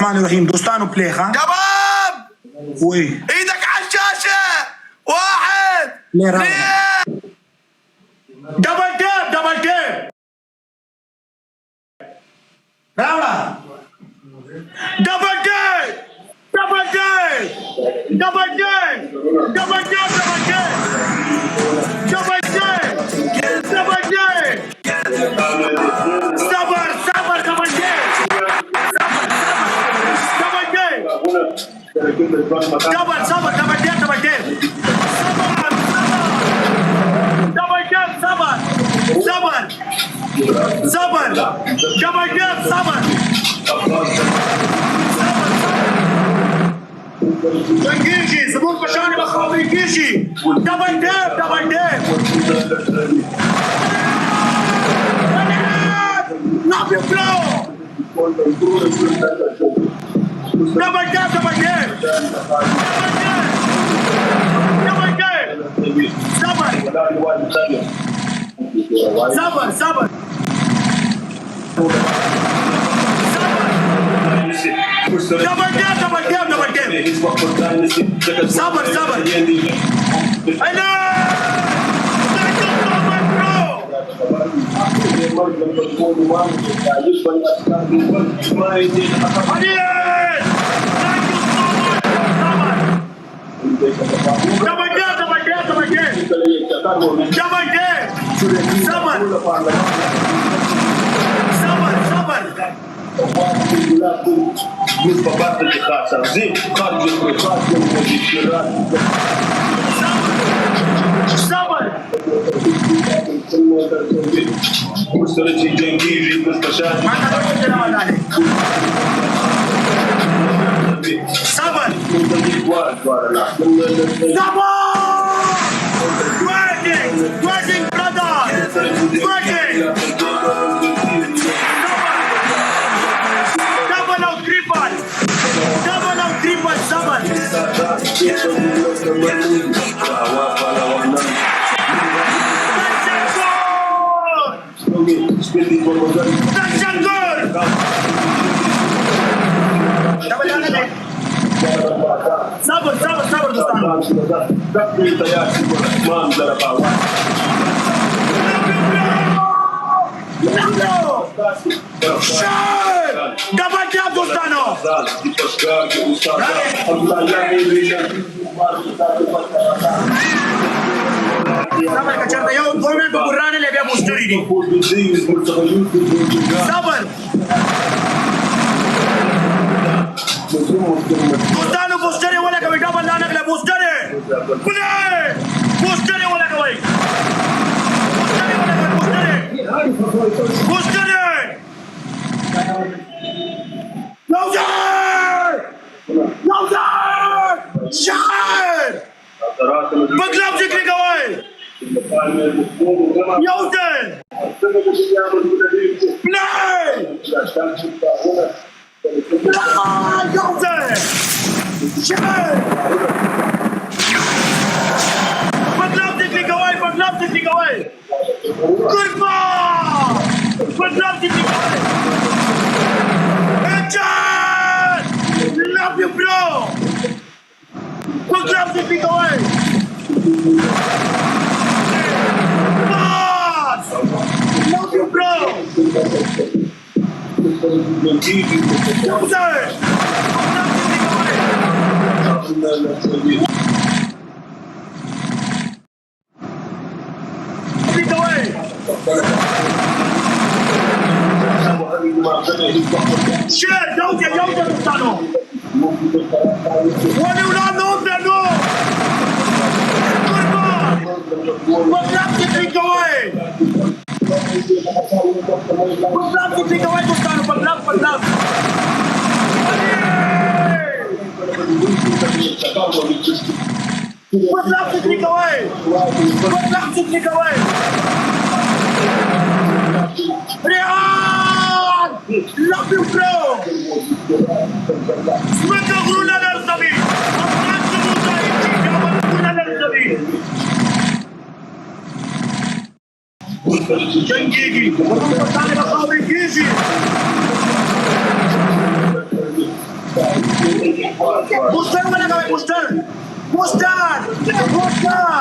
الرحمن الرحيم. دوستانو بلاي خان شباب وي ايدك على الشاشة. 1 ليه 2 دبل تاب دبل تاب راولا دبل تاب دبل تاب دبل تاب دبل تاب دبل تاب دبل تاب صبر صبر دبل تاب دبل تاب دبل صبر دبل تاب دبل تاب صبر صبر صبر دبل تاب صبر تنجيجي زبون بشاني بخاطري كيشي دبل تاب دبل تاب نعم يا بلو دبل تاب دبل تاب دبل تاب صبر صبر صبر دبل تاب دبل تاب دبل تاب صبر صبر انا صبر صبر صبر دوستانو دبل تاب دوستانو صبر کچرته یو 2 منټ ګرانه لګیا بوستری دي صبر دوستانو بوستری ولا کوي ډبل نه نغله بوستری بلې بوستری ولا کوي بوستری ولا کوي بوستری نوزر نوزر شاعر بطلب ذکر کوي نوزر play نوزر شاعر بطلب ذکر کوي بطلب ذکر کوي قربان بطلب ذکر کوي Love you, bro. Good love to pick away. Love you, bro. Loser. Pick away. Shit, don't get Tano. What do you not know, Tano? What's up to take away? What's up to take away, Tano? What's up? What's up? What's up to take away? What's up to take away? Heran! Love you, bro! Smetaguna Narsabi! Amransabuta Ichi Kamaguna Narsabi! Tangi Awaz! Booster wala ka, booster! Booster! Booster!